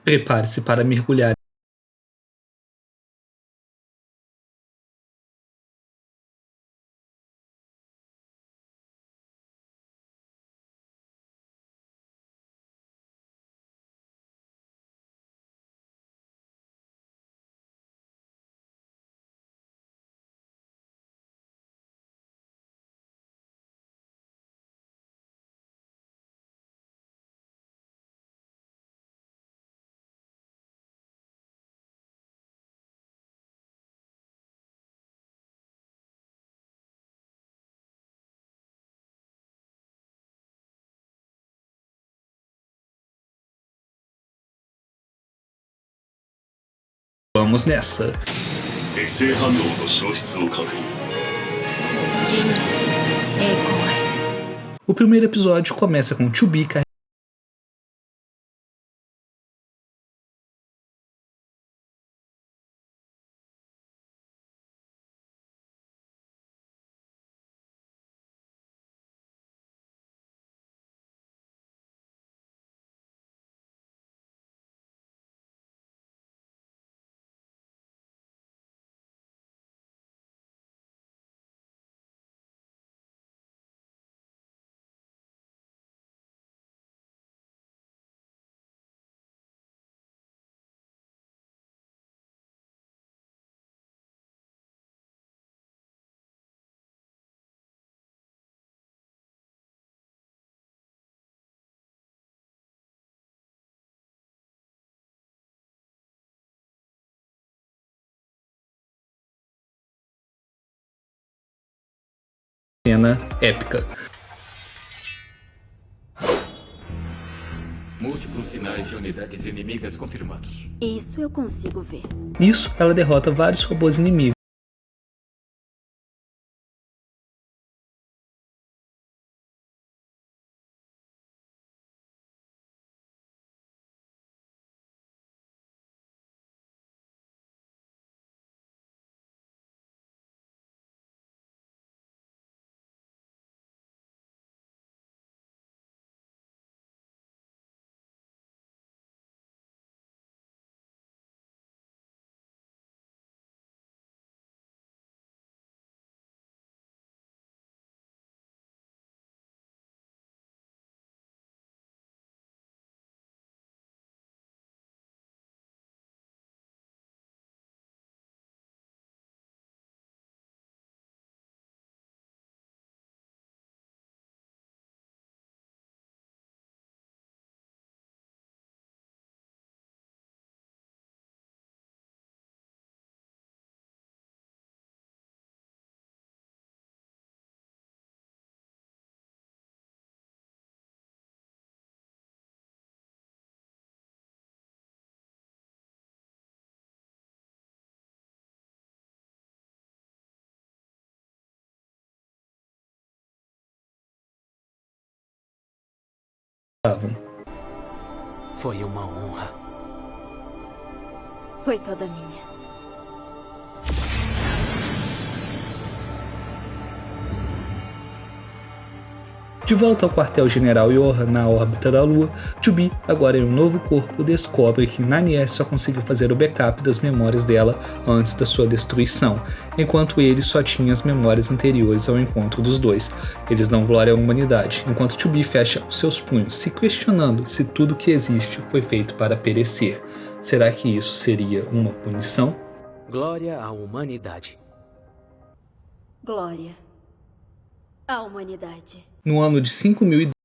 Prepare-se para mergulhar. Vamos nessa. 適正反応の消失を確認。人類栄光へ。 O primeiro episódio começa com To-Be cena épica. Múltiplos sinais de unidades inimigas confirmados. Isso eu consigo ver. Nisso, ela derrota vários robôs inimigos. Foi uma honra. Foi toda minha. De volta ao quartel-general Yoha na órbita da Lua, To-Be, agora em um novo corpo, descobre que Nanier só conseguiu fazer o backup das memórias dela antes da sua destruição, enquanto ele só tinha as memórias anteriores ao encontro dos dois. Eles dão glória à humanidade, enquanto To-Be fecha os seus punhos, se questionando se tudo que existe foi feito para perecer. Será que isso seria uma punição? Glória à humanidade. Glória à humanidade. No ano de 5000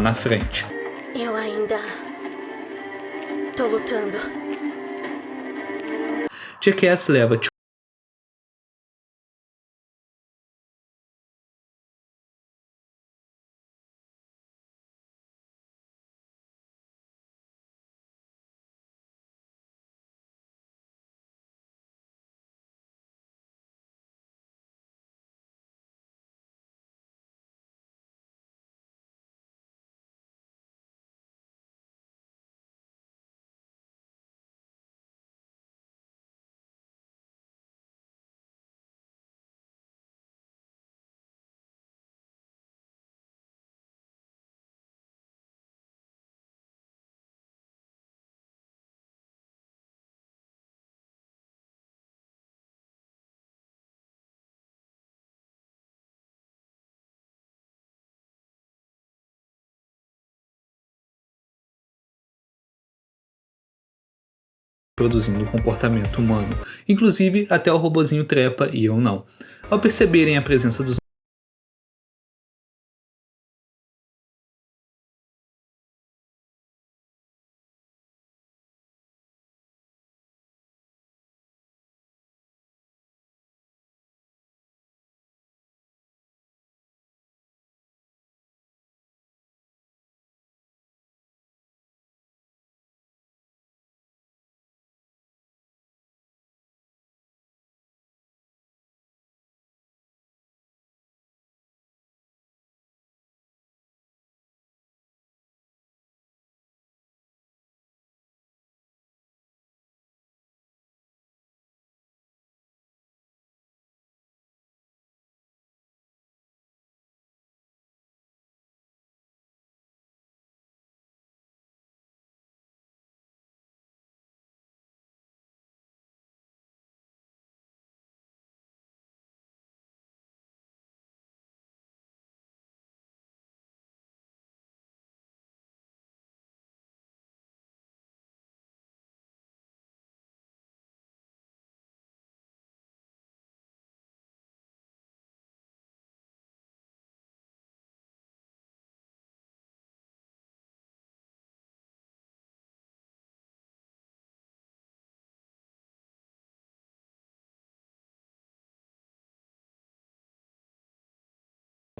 na frente. Eu ainda tô lutando. Jackass leva produzindo um comportamento humano. Inclusive, até o robozinho trepa e eu não. Ao perceberem a presença dos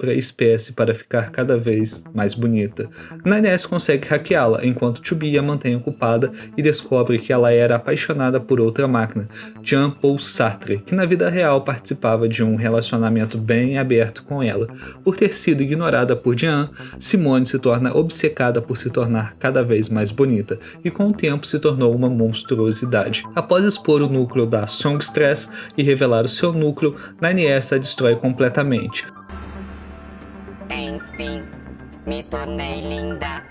espécie para ficar cada vez mais bonita. Nines consegue hackeá-la, enquanto 2B a mantém ocupada e descobre que ela era apaixonada por outra máquina, Jean-Paul Sartre, que na vida real participava de um relacionamento bem aberto com ela. Por ter sido ignorada por Jean, Simone se torna obcecada por se tornar cada vez mais bonita, e com o tempo se tornou uma monstruosidade. Após expor o núcleo da Songstress e revelar o seu núcleo, Nines a destrói completamente. Enfim, me tornei linda.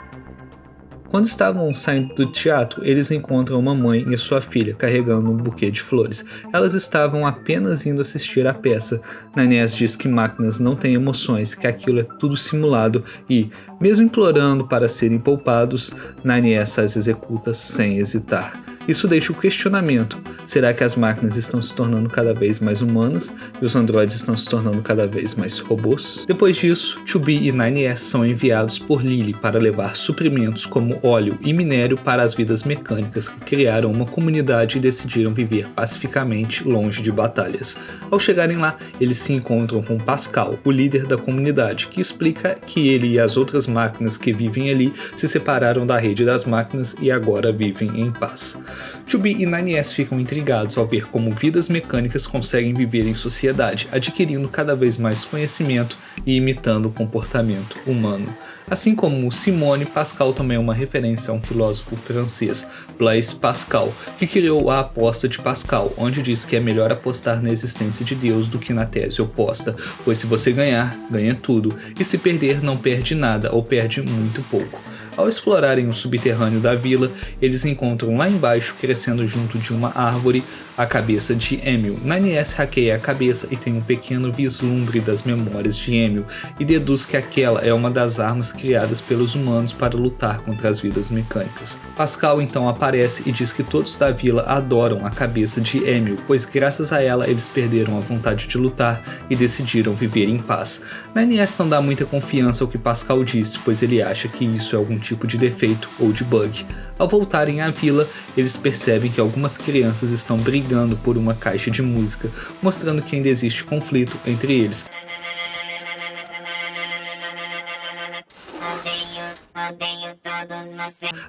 Quando estavam saindo do teatro, eles encontram uma mãe e sua filha carregando um buquê de flores. Elas estavam apenas indo assistir à peça. Nines diz que máquinas não têm emoções, que aquilo é tudo simulado e, mesmo implorando para serem poupados, Nines as executa sem hesitar. Isso deixa o questionamento: será que as máquinas estão se tornando cada vez mais humanas e os androides estão se tornando cada vez mais robôs? Depois disso, 2B e Nines são enviados por Lily para levar suprimentos como óleo e minério para as vidas mecânicas que criaram uma comunidade e decidiram viver pacificamente longe de batalhas. Ao chegarem lá, eles se encontram com Pascal, o líder da comunidade, que explica que ele e as outras máquinas que vivem ali se separaram da rede das máquinas e agora vivem em paz. 2B e Nines ficam intrigados ao ver como vidas mecânicas conseguem viver em sociedade, adquirindo cada vez mais conhecimento e imitando o comportamento humano. Assim como Simone, Pascal também é uma referência a um filósofo francês, Blaise Pascal, que criou a aposta de Pascal, onde diz que é melhor apostar na existência de Deus do que na tese oposta, pois se você ganhar, ganha tudo, e se perder, não perde nada ou perde muito pouco. Ao explorarem o subterrâneo da vila, eles encontram lá embaixo, crescendo junto de uma árvore, a cabeça de Emil. 9S hackeia a cabeça e tem um pequeno vislumbre das memórias de Emil e deduz que aquela é uma das armas criadas pelos humanos para lutar contra as vidas mecânicas. Pascal então aparece e diz que todos da vila adoram a cabeça de Emil, pois graças a ela eles perderam a vontade de lutar e decidiram viver em paz. 9S não dá muita confiança ao que Pascal disse, pois ele acha que isso é algum tipo de defeito ou de bug. Ao voltarem à vila, eles percebem que algumas crianças estão brigando por uma caixa de música, mostrando que ainda existe conflito entre eles.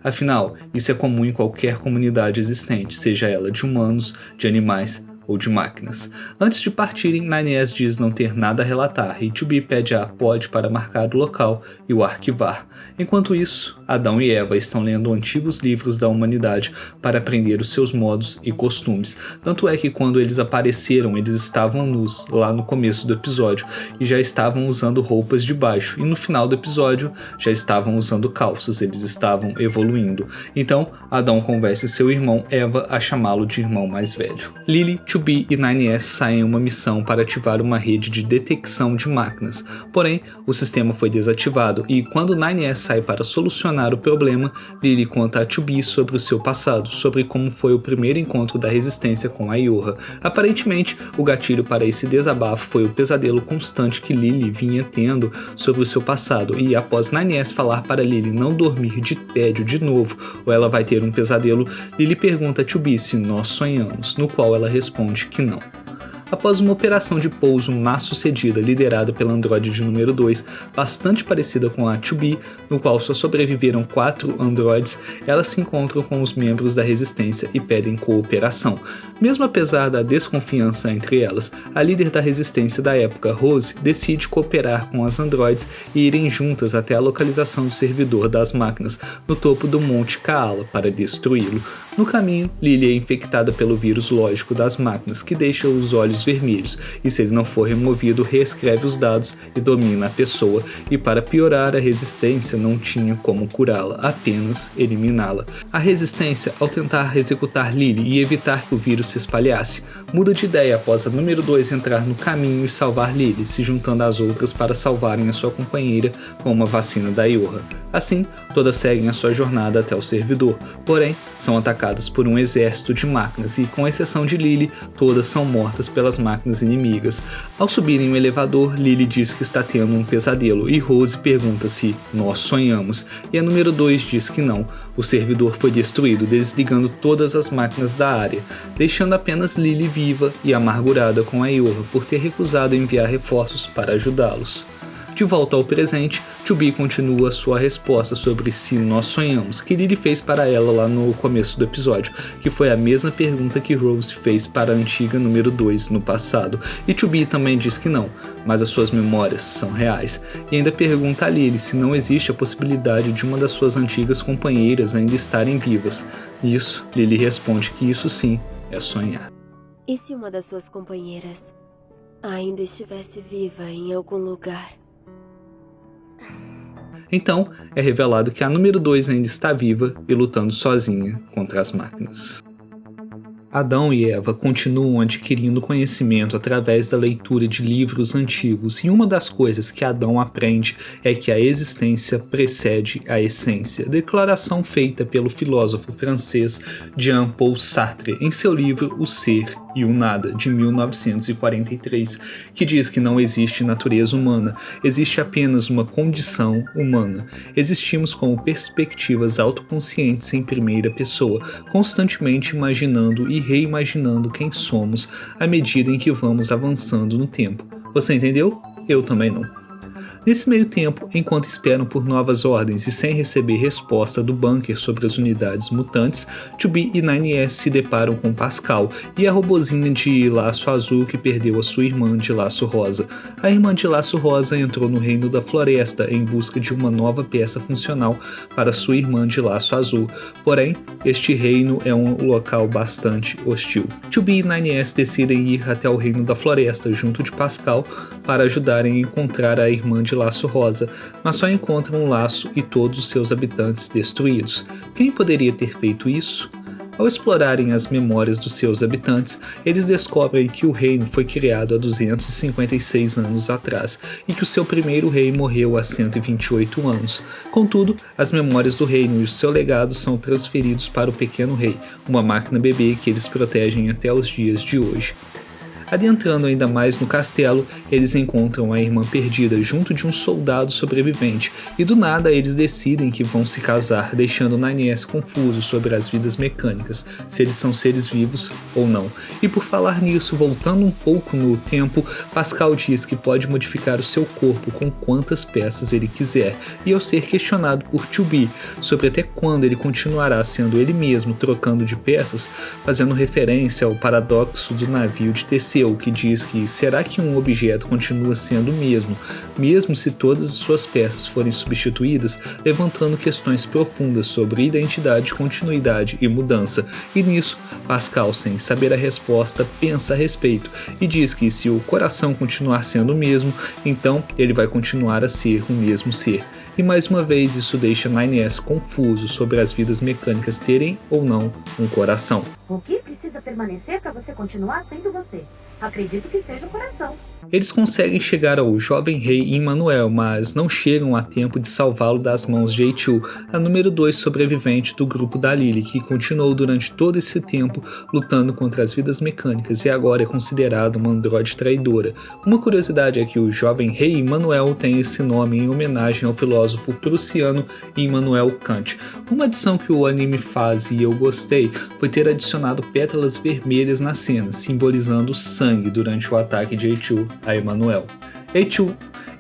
Afinal, isso é comum em qualquer comunidade existente, seja ela de humanos, de animais ou de máquinas. Antes de partirem, 9S diz não ter nada a relatar e 2B pede a Pod para marcar o local e o arquivar. Enquanto isso, Adão e Eva estão lendo antigos livros da humanidade para aprender os seus modos e costumes. Tanto é que quando eles apareceram, eles estavam nus lá no começo do episódio e já estavam usando roupas de baixo, e no final do episódio já estavam usando calças, eles estavam evoluindo. Então, Adão convence seu irmão Eva a chamá-lo de irmão mais velho. Lily, 2B e 9S saem em uma missão para ativar uma rede de detecção de máquinas, porém o sistema foi desativado e quando 9S sai para solucionar o problema, Lily conta a 2B sobre o seu passado, sobre como foi o primeiro encontro da resistência com a Yorha. Aparentemente, o gatilho para esse desabafo foi o pesadelo constante que Lily vinha tendo sobre o seu passado, e após 9S falar para Lily não dormir de tédio de novo ou ela vai ter um pesadelo, Lily pergunta a 2B se nós sonhamos, no qual ela responde que não. Após uma operação de pouso má sucedida liderada pela androide número 2, bastante parecida com a 2B, no qual só sobreviveram 4 androides, elas se encontram com os membros da resistência e pedem cooperação. Mesmo apesar da desconfiança entre elas, a líder da resistência da época, Rose, decide cooperar com as androides e irem juntas até a localização do servidor das máquinas, no topo do Monte Kaala, para destruí-lo. No caminho, Lily é infectada pelo vírus lógico das máquinas, que deixa os olhos vermelhos, e se ele não for removido, reescreve os dados e domina a pessoa, e para piorar, a resistência não tinha como curá-la, apenas eliminá-la. A resistência, ao tentar executar Lily e evitar que o vírus se espalhasse, muda de ideia após a número 2 entrar no caminho e salvar Lily, se juntando às outras para salvarem a sua companheira com uma vacina da Yorha. Assim, todas seguem a sua jornada até o servidor, porém, são atacadas por um exército de máquinas e, com exceção de Lily, todas são mortas pelas máquinas inimigas. Ao subirem o elevador, Lily diz que está tendo um pesadelo e Rose pergunta se nós sonhamos, e a número 2 diz que não. O servidor foi destruído, desligando todas as máquinas da área, deixando apenas Lily viva e amargurada com a Yorha por ter recusado enviar reforços para ajudá-los. De volta ao presente, 2B continua sua resposta sobre se nós sonhamos, que Lily fez para ela lá no começo do episódio, que foi a mesma pergunta que Rose fez para a antiga número 2 no passado, e 2B também diz que não, mas as suas memórias são reais, e ainda pergunta a Lily se não existe a possibilidade de uma das suas antigas companheiras ainda estarem vivas. Nisso, Lily responde que isso sim é sonhar. E se uma das suas companheiras ainda estivesse viva em algum lugar? Então, é revelado que a número 2 ainda está viva e lutando sozinha contra as máquinas. Adão e Eva continuam adquirindo conhecimento através da leitura de livros antigos, e uma das coisas que Adão aprende é que a existência precede a essência, declaração feita pelo filósofo francês Jean-Paul Sartre em seu livro O Ser e o Nada, de 1943, que diz que não existe natureza humana, existe apenas uma condição humana. Existimos como perspectivas autoconscientes em primeira pessoa, constantemente imaginando e reimaginando quem somos à medida em que vamos avançando no tempo. Você entendeu? Eu também não. Nesse meio tempo, enquanto esperam por novas ordens e sem receber resposta do bunker sobre as unidades mutantes, 2B e 9S se deparam com Pascal e a robozinha de laço azul que perdeu a sua irmã de laço rosa. A irmã de laço rosa entrou no reino da floresta em busca de uma nova peça funcional para sua irmã de laço azul, porém, este reino é um local bastante hostil. 2B e 9S decidem ir até o reino da floresta junto de Pascal para ajudarem a encontrar a irmã de laço rosa, mas só encontram o laço e todos os seus habitantes destruídos. Quem poderia ter feito isso? Ao explorarem as memórias dos seus habitantes, eles descobrem que o reino foi criado há 256 anos atrás e que o seu primeiro rei morreu há 128 anos. Contudo, as memórias do reino e o seu legado são transferidos para o pequeno rei, uma máquina bebê que eles protegem até os dias de hoje. Adentrando ainda mais no castelo, eles encontram a irmã perdida junto de um soldado sobrevivente, e do nada eles decidem que vão se casar, deixando Nine-S confuso sobre as vidas mecânicas, se eles são seres vivos ou não. E por falar nisso, voltando um pouco no tempo, Pascal diz que pode modificar o seu corpo com quantas peças ele quiser, e ao ser questionado por 2B sobre até quando ele continuará sendo ele mesmo trocando de peças, fazendo referência ao paradoxo do navio de Teseu, que diz que será que um objeto continua sendo o mesmo, mesmo se todas as suas peças forem substituídas, levantando questões profundas sobre identidade, continuidade e mudança. E nisso, Pascal, sem saber a resposta, pensa a respeito e diz que se o coração continuar sendo o mesmo, então ele vai continuar a ser o mesmo ser. E mais uma vez isso deixa Nine-S confuso sobre as vidas mecânicas terem ou não um coração. O que precisa permanecer para você continuar sendo você? Acredito que seja o coração. Eles conseguem chegar ao jovem rei Immanuel, mas não chegam a tempo de salvá-lo das mãos de A2, a número 2 sobrevivente do grupo da Lily, que continuou durante todo esse tempo lutando contra as vidas mecânicas e agora é considerada uma androide traidora. Uma curiosidade é que o jovem rei Immanuel tem esse nome em homenagem ao filósofo prussiano Immanuel Kant. Uma adição que o anime faz e eu gostei foi ter adicionado pétalas vermelhas na cena, simbolizando o sangue durante o ataque de A2 a Immanuel. A2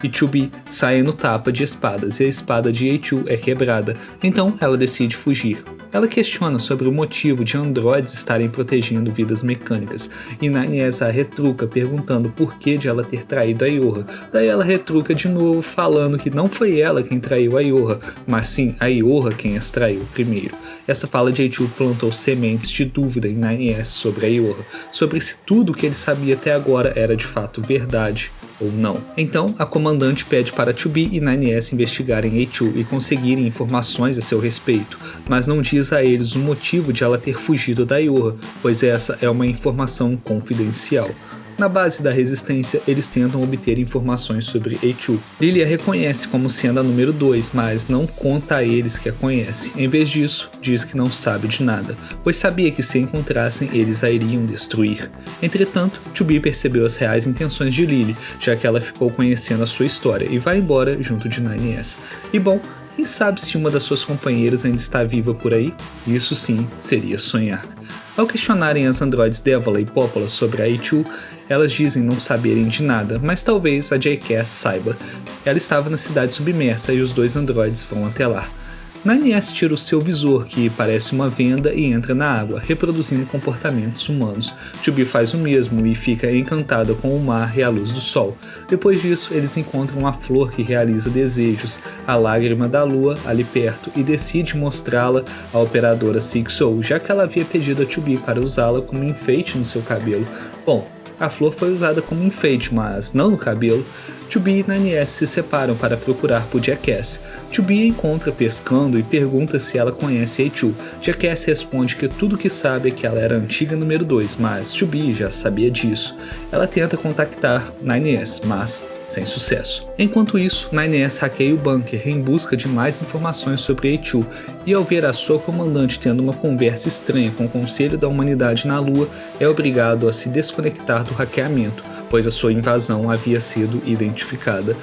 e 2B saem no tapa de espadas e a espada de A2 é quebrada, então ela decide fugir. Ela questiona sobre o motivo de androides estarem protegendo vidas mecânicas, e Nine-S a retruca perguntando por que de ela ter traído a Yorra. Daí ela retruca de novo falando que não foi ela quem traiu a Yorra, mas sim a Yorra quem as traiu primeiro. Essa fala de A2 plantou sementes de dúvida em Nine-S sobre a Yorra, sobre se tudo o que ele sabia até agora era de fato verdade ou não. Então, a comandante pede para 2B e Nine-S investigarem A2 e conseguirem informações a seu respeito, mas não diz a eles o motivo de ela ter fugido da Yorra, pois essa é uma informação confidencial. Na base da resistência, eles tentam obter informações sobre A2. Lily a reconhece como sendo a número 2, mas não conta a eles que a conhece. Em vez disso, diz que não sabe de nada, pois sabia que se encontrassem, eles a iriam destruir. Entretanto, 2B percebeu as reais intenções de Lily, já que ela ficou conhecendo a sua história e vai embora junto de Nine-S. E bom, quem sabe se uma das suas companheiras ainda está viva por aí? Isso sim seria sonhar. Ao questionarem as androides Devala e Popola sobre a A2, elas dizem não saberem de nada, mas talvez a J-Cass saiba. Ela estava na cidade submersa e os dois androides vão até lá. Nine-S tira o seu visor, que parece uma venda, e entra na água, reproduzindo comportamentos humanos. 2B faz o mesmo e fica encantada com o mar e a luz do sol. Depois disso, eles encontram a flor que realiza desejos, a lágrima da lua, ali perto, e decide mostrá-la à operadora Sig-Soul, já que ela havia pedido a 2B para usá-la como enfeite no seu cabelo. Bom, a flor foi usada como enfeite, mas não no cabelo. 2B e Nine-S se separam para procurar por J-Cass. 2B a encontra pescando e pergunta se ela conhece A2. J-Cass responde que tudo que sabe é que ela era a antiga número 2, mas 2B já sabia disso. Ela tenta contactar Nine-S, mas sem sucesso. Enquanto isso, Nine-S hackeia o bunker em busca de mais informações sobre A2, e ao ver a sua comandante tendo uma conversa estranha com o Conselho da Humanidade na Lua, é obrigado a se desconectar do hackeamento, pois a sua invasão havia sido identificada.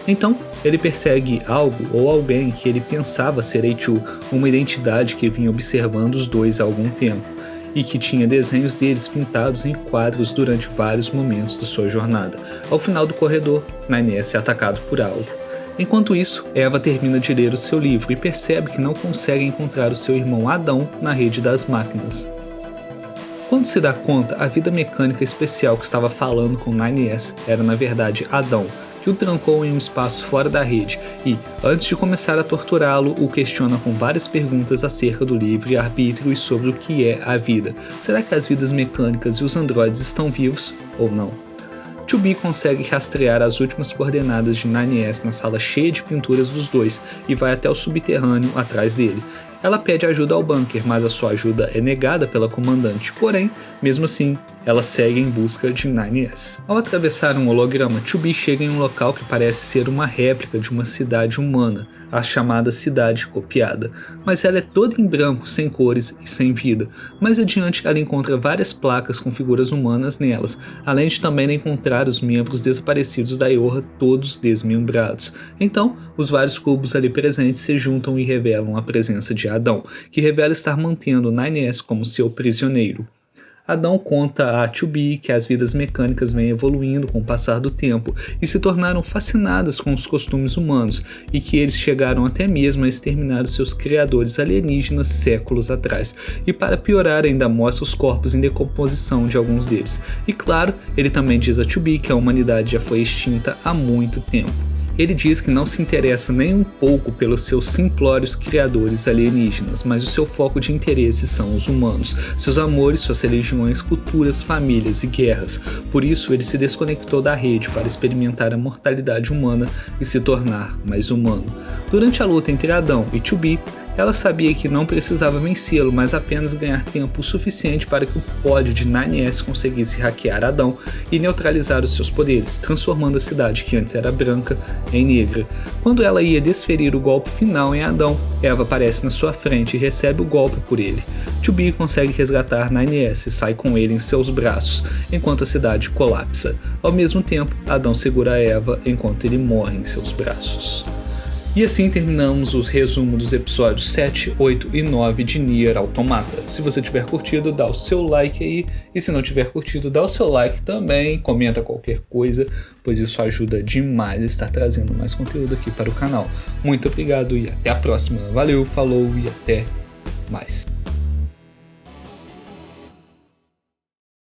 Então, ele persegue algo ou alguém que ele pensava ser A2, uma identidade que vinha observando os dois há algum tempo, e que tinha desenhos deles pintados em quadros durante vários momentos da sua jornada. Ao final do corredor, Nine-S é atacado por algo. Enquanto isso, Eva termina de ler o seu livro e percebe que não consegue encontrar o seu irmão Adão na rede das máquinas. Quando se dá conta, a vida mecânica especial que estava falando com Nine-S era na verdade Adão, que o trancou em um espaço fora da rede e, antes de começar a torturá-lo, o questiona com várias perguntas acerca do livre-arbítrio e sobre o que é a vida. Será que as vidas mecânicas e os androides estão vivos ou não? 2B consegue rastrear as últimas coordenadas de 9S na sala cheia de pinturas dos dois e vai até o subterrâneo atrás dele. Ela pede ajuda ao bunker, mas a sua ajuda é negada pela comandante, porém, mesmo assim, ela segue em busca de 9S. Ao atravessar um holograma, 2B chega em um local que parece ser uma réplica de uma cidade humana, a chamada Cidade Copiada, mas ela é toda em branco, sem cores e sem vida. Mais adiante, ela encontra várias placas com figuras humanas nelas, além de também encontrar os membros desaparecidos da Yorha todos desmembrados. Então, os vários cubos ali presentes se juntam e revelam a presença de Adão, que revela estar mantendo 9S como seu prisioneiro. Adão conta a 2B que as vidas mecânicas vêm evoluindo com o passar do tempo e se tornaram fascinadas com os costumes humanos e que eles chegaram até mesmo a exterminar os seus criadores alienígenas séculos atrás. E para piorar, ainda mostra os corpos em decomposição de alguns deles. E claro, ele também diz a 2B que a humanidade já foi extinta há muito tempo. Ele diz que não se interessa nem um pouco pelos seus simplórios criadores alienígenas, mas o seu foco de interesse são os humanos, seus amores, suas religiões, culturas, famílias e guerras. Por isso, ele se desconectou da rede para experimentar a mortalidade humana e se tornar mais humano. Durante a luta entre Adão e 2B, ela sabia que não precisava vencê-lo, mas apenas ganhar tempo suficiente para que o pod de 9S conseguisse hackear Adão e neutralizar os seus poderes, transformando a cidade que antes era branca em negra. Quando ela ia desferir o golpe final em Adão, Eva aparece na sua frente e recebe o golpe por ele. 2B consegue resgatar 9S e sai com ele em seus braços, enquanto a cidade colapsa. Ao mesmo tempo, Adão segura Eva enquanto ele morre em seus braços. E assim terminamos o resumo dos episódios 7, 8 e 9 de Nier Automata. Se você tiver curtido, dá o seu like aí, e se não tiver curtido, dá o seu like também, comenta qualquer coisa, pois isso ajuda demais a estar trazendo mais conteúdo aqui para o canal. Muito obrigado e até a próxima. Valeu, falou e até mais.